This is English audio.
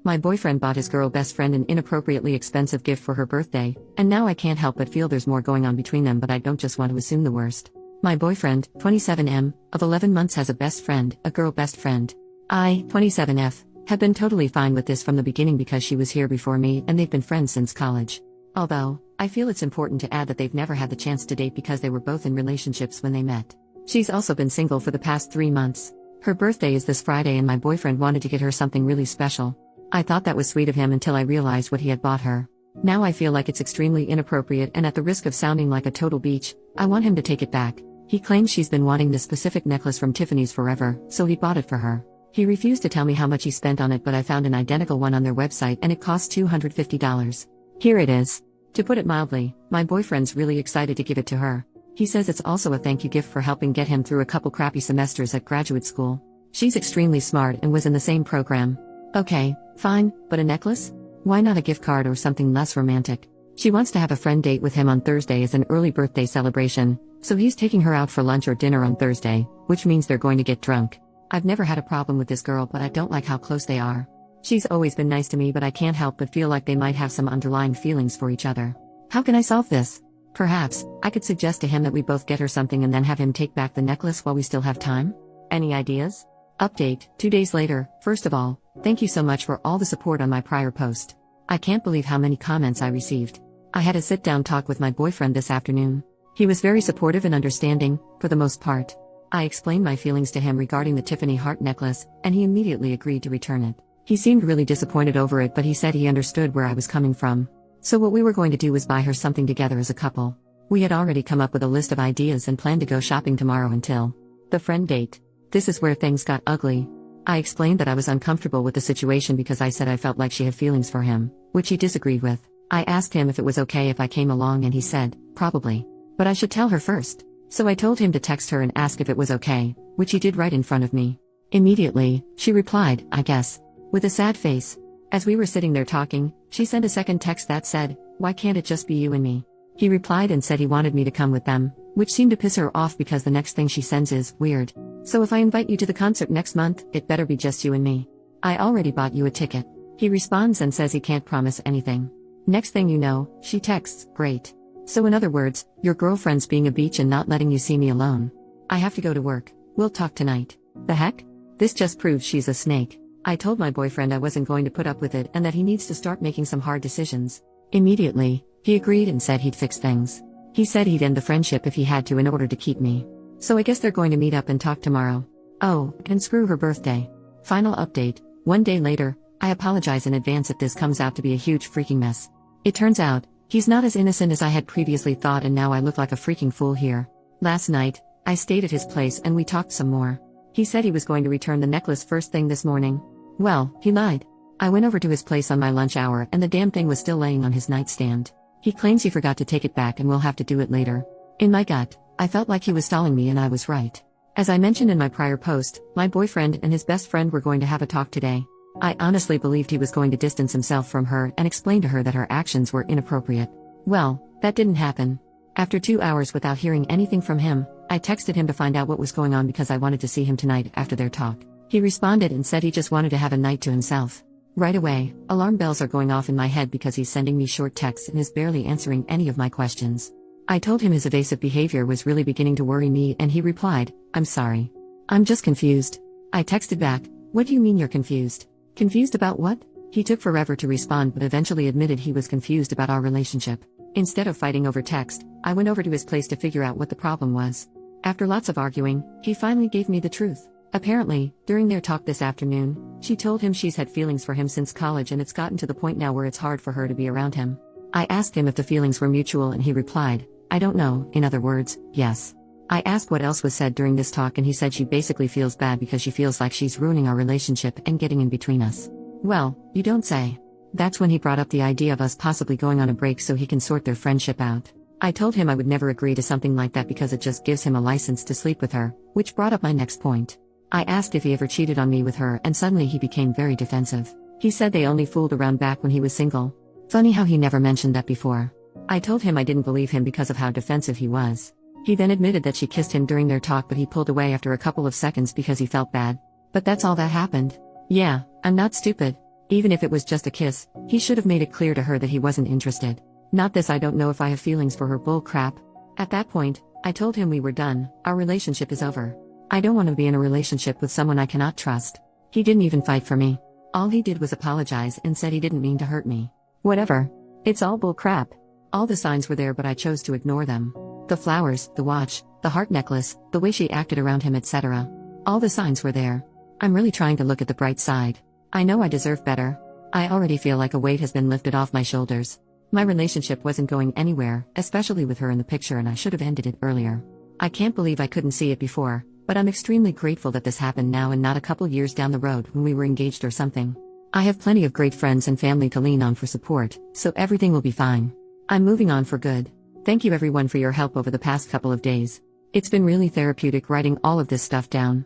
My boyfriend bought his girl best friend an inappropriately expensive gift for her birthday, and now I can't help but feel there's more going on between them, but I don't just want to assume the worst. My boyfriend, 27M, of 11 months has a best friend, a girl best friend. I, 27F, have been totally fine with this from the beginning because she was here before me and they've been friends since college. Although, I feel it's important to add that they've never had the chance to date because they were both in relationships when they met. She's also been single for the past 3 months. Her birthday is this Friday and my boyfriend wanted to get her something really special. I thought that was sweet of him until I realized what he had bought her. Now I feel like it's extremely inappropriate, and at the risk of sounding like a total beach, I want him to take it back. He claims she's been wanting this specific necklace from Tiffany's forever, so he bought it for her. He refused to tell me how much he spent on it, but I found an identical one on their website and it cost $250. Here it is. To put it mildly, my boyfriend's really excited to give it to her. He says it's also a thank you gift for helping get him through a couple crappy semesters at graduate school. She's extremely smart and was in the same program. Okay, fine, but a necklace? Why not a gift card or something less romantic? She wants to have a friend date with him on Thursday as an early birthday celebration, so he's taking her out for lunch or dinner on Thursday, which means they're going to get drunk. I've never had a problem with this girl, but I don't like how close they are. She's always been nice to me, but I can't help but feel like they might have some underlying feelings for each other. How can I solve this? Perhaps, I could suggest to him that we both get her something and then have him take back the necklace while we still have time? Any ideas? Update, 2 days later. First of all, thank you so much for all the support on my prior post. I can't believe how many comments I received. I had a sit-down talk with my boyfriend this afternoon. He was very supportive and understanding, for the most part. I explained my feelings to him regarding the Tiffany heart necklace, and he immediately agreed to return it. He seemed really disappointed over it, but he said he understood where I was coming from. So what we were going to do was buy her something together as a couple. We had already come up with a list of ideas and planned to go shopping tomorrow until the friend date. This is where things got ugly. I explained that I was uncomfortable with the situation because I said I felt like she had feelings for him, which he disagreed with. I asked him if it was okay if I came along and he said, probably. But I should tell her first. So I told him to text her and ask if it was okay, which he did right in front of me. Immediately, she replied, I guess, with a sad face. As we were sitting there talking, she sent a second text that said, why can't it just be you and me? He replied and said he wanted me to come with them, which seemed to piss her off because the next thing she sends is, weird. So if I invite you to the concert next month, it better be just you and me. I already bought you a ticket. He responds and says he can't promise anything. Next thing you know, she texts, great. So in other words, your girlfriend's being a beach and not letting you see me alone. I have to go to work. We'll talk tonight. The heck? This just proves she's a snake. I told my boyfriend I wasn't going to put up with it and that he needs to start making some hard decisions. Immediately, he agreed and said he'd fix things. He said he'd end the friendship if he had to in order to keep me. So I guess they're going to meet up and talk tomorrow. Oh, and screw her birthday. Final update, 1 day later. I apologize in advance if this comes out to be a huge freaking mess. It turns out, he's not as innocent as I had previously thought, and now I look like a freaking fool here. Last night, I stayed at his place and we talked some more. He said he was going to return the necklace first thing this morning. Well, he lied. I went over to his place on my lunch hour and the damn thing was still laying on his nightstand. He claims he forgot to take it back and will have to do it later. In my gut, I felt like he was stalling me, and I was right. As I mentioned in my prior post, my boyfriend and his best friend were going to have a talk today. I honestly believed he was going to distance himself from her and explain to her that her actions were inappropriate. Well, that didn't happen. After 2 hours without hearing anything from him, I texted him to find out what was going on because I wanted to see him tonight after their talk. He responded and said he just wanted to have a night to himself. Right away, alarm bells are going off in my head because he's sending me short texts and is barely answering any of my questions. I told him his evasive behavior was really beginning to worry me, and he replied, I'm sorry. I'm just confused. I texted back, what do you mean you're confused? Confused about what? He took forever to respond but eventually admitted he was confused about our relationship. Instead of fighting over text, I went over to his place to figure out what the problem was. After lots of arguing, he finally gave me the truth. Apparently, during their talk this afternoon, she told him she's had feelings for him since college and it's gotten to the point now where it's hard for her to be around him. I asked him if the feelings were mutual and he replied, I don't know, in other words, yes. I asked what else was said during this talk and he said she basically feels bad because she feels like she's ruining our relationship and getting in between us. Well, you don't say. That's when he brought up the idea of us possibly going on a break so he can sort their friendship out. I told him I would never agree to something like that because it just gives him a license to sleep with her, which brought up my next point. I asked if he ever cheated on me with her and suddenly he became very defensive. He said they only fooled around back when he was single. Funny how he never mentioned that before. I told him I didn't believe him because of how defensive he was. He then admitted that she kissed him during their talk but he pulled away after a couple of seconds because he felt bad. But that's all that happened. Yeah, I'm not stupid. Even if it was just a kiss, he should have made it clear to her that he wasn't interested. Not this I don't know if I have feelings for her bull crap. At that point, I told him we were done, our relationship is over. I don't want to be in a relationship with someone I cannot trust. He didn't even fight for me. All he did was apologize and said he didn't mean to hurt me. Whatever. It's all bull crap. All the signs were there but I chose to ignore them. The flowers, the watch, the heart necklace, the way she acted around him, etc. All the signs were there. I'm really trying to look at the bright side. I know I deserve better. I already feel like a weight has been lifted off my shoulders. My relationship wasn't going anywhere, especially with her in the picture, and I should have ended it earlier. I can't believe I couldn't see it before, but I'm extremely grateful that this happened now and not a couple years down the road when we were engaged or something. I have plenty of great friends and family to lean on for support, so everything will be fine. I'm moving on for good. Thank you everyone for your help over the past couple of days. It's been really therapeutic writing all of this stuff down.